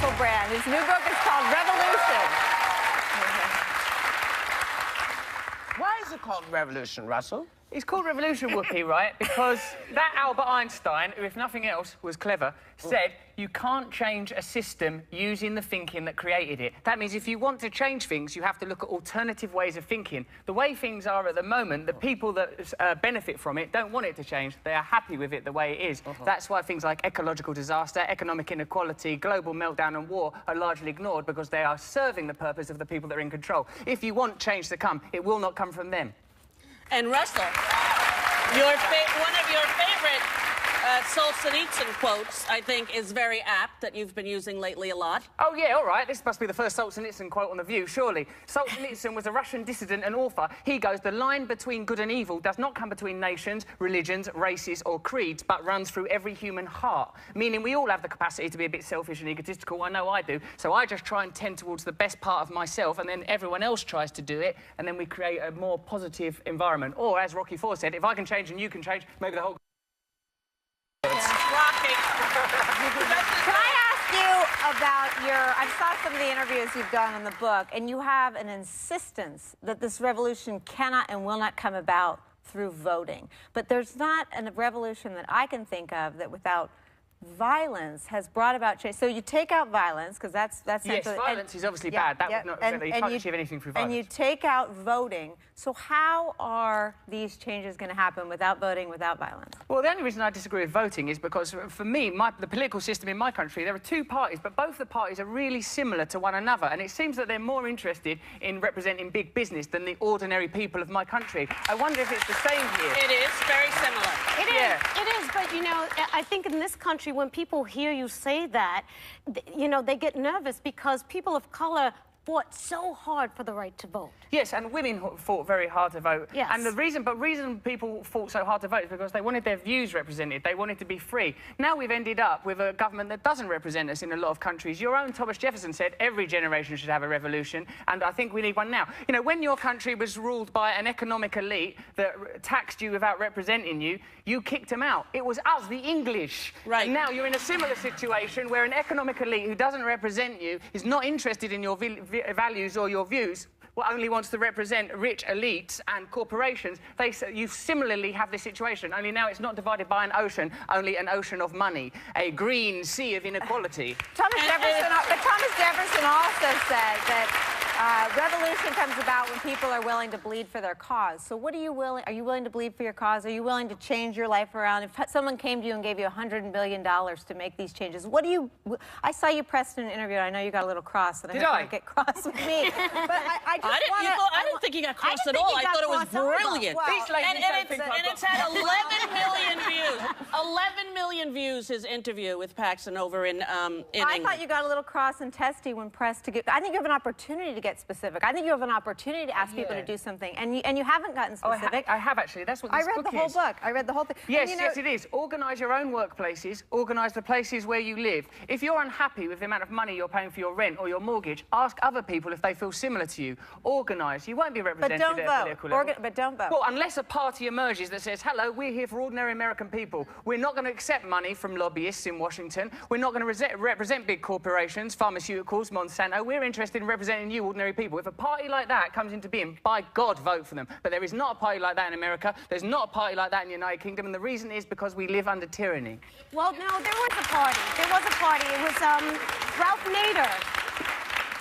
Russell Brand. His new book is called Revolution. Why is it called Revolution, Russell? It's called Revolution, Whoopi, right? Because that Albert Einstein, who, if nothing else, was clever, said you can't change a system using the thinking that created it. That means if you want to change things, you have to look at alternative ways of thinking. The way things are at the moment, the people that benefit from it don't want it to change. They are happy with it the way it is. That's why things like ecological disaster, economic inequality, global meltdown and war are largely ignored because they are serving the purpose of the people that are in control. If you want change to come, it will not come from them. And Russell, one of your favorite Solzhenitsyn quotes, I think, is very apt, that you've been using lately a lot. Oh, yeah, all right. This must be the first Solzhenitsyn quote on The View, surely. Solzhenitsyn was a Russian dissident and author. He goes, the line between good and evil does not come between nations, religions, races or creeds, but runs through every human heart. Meaning we all have the capacity to be a bit selfish and egotistical. I know I do. So I just try and tend towards the best part of myself, and then everyone else tries to do it, and then we create a more positive environment. Or, as Rocky IV said, if I can change and you can change, maybe the whole... Can I ask you about I saw some of the interviews you've done in the book, and you have an insistence that this revolution cannot and will not come about through voting. But there's not a revolution that I can think of that without violence has brought about change. So you take out violence, because that's yes, violence is obviously bad. That would not, you can't achieve anything through violence. And you take out voting. So how are these changes going to happen without voting, without violence? Well, the only reason I disagree with voting is because, for me, the political system in my country, there are two parties, but both the parties are really similar to one another, and it seems that they're more interested in representing big business than the ordinary people of my country. I wonder if it's the same here. It is very similar. It is, but, you know, I think in this country, when people hear you say that, you know, they get nervous because people of color fought so hard for the right to vote. Yes, and women fought very hard to vote. Yes. And the reason people fought so hard to vote is because they wanted their views represented. They wanted to be free. Now we've ended up with a government that doesn't represent us in a lot of countries. Your own Thomas Jefferson said every generation should have a revolution, and I think we need one now. You know, when your country was ruled by an economic elite that taxed you without representing you, you kicked them out. It was us, the English. Right. And now you're in a similar situation where an economic elite who doesn't represent you, is not interested in your values or your views, only wants to represent rich elites and corporations. You similarly have this situation, only now it's not divided by an ocean, only an ocean of money, a green sea of inequality. Thomas Jefferson also said that revolution comes about when people are willing to bleed for their cause. So what are you willing to bleed for your cause? Are you willing to change your life around? If someone came to you and gave you $100 billion to make these changes, I saw you pressed in an interview, I know you got a little cross, and I hope you don't get cross with me. But I didn't think he got cross at all. I thought it was brilliant. And it's had 11 million views. 11 million views, his interview with Paxson over in England. I thought you got a little cross and testy when pressed to get... I think you have an opportunity to get specific. I think you have an opportunity to ask people to do something, and you haven't gotten specific. I have actually. That's what this book is. I read the whole book. I read the whole thing. Yes, yes, it is. Organise your own workplaces. Organise the places where you live. If you're unhappy with the amount of money you're paying for your rent or your mortgage, ask other people if they feel similar to you. Organise. You won't be represented at a political level. But don't vote. Well, unless a party emerges that says, hello, we're here for ordinary American people. We're not going to accept money from lobbyists in Washington. We're not going to represent big corporations, pharmaceuticals, Monsanto. We're interested in representing you, ordinary people. If a party like that comes into being, by God, vote for them. But there is not a party like that in America. There's not a party like that in the United Kingdom, and the reason is because we live under tyranny. Well, no, there was a party. There was a party. It was Ralph Nader.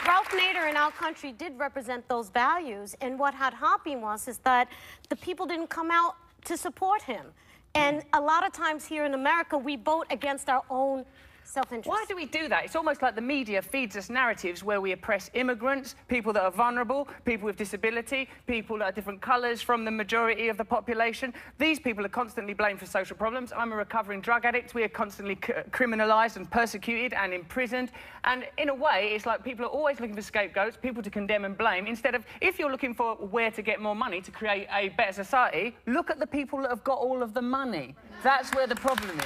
Ralph Nader in our country did represent those values, and what had happened is that the people didn't come out to support him. And a lot of times here in America, we vote against our own self-interest. Why do we do that? It's almost like the media feeds us narratives where we oppress immigrants, people that are vulnerable, people with disability, people that are different colours from the majority of the population. These people are constantly blamed for social problems. I'm a recovering drug addict. We are constantly criminalised and persecuted and imprisoned. And in a way, it's like people are always looking for scapegoats, people to condemn and blame, instead of, if you're looking for where to get more money to create a better society, look at the people that have got all of the money. That's where the problem is.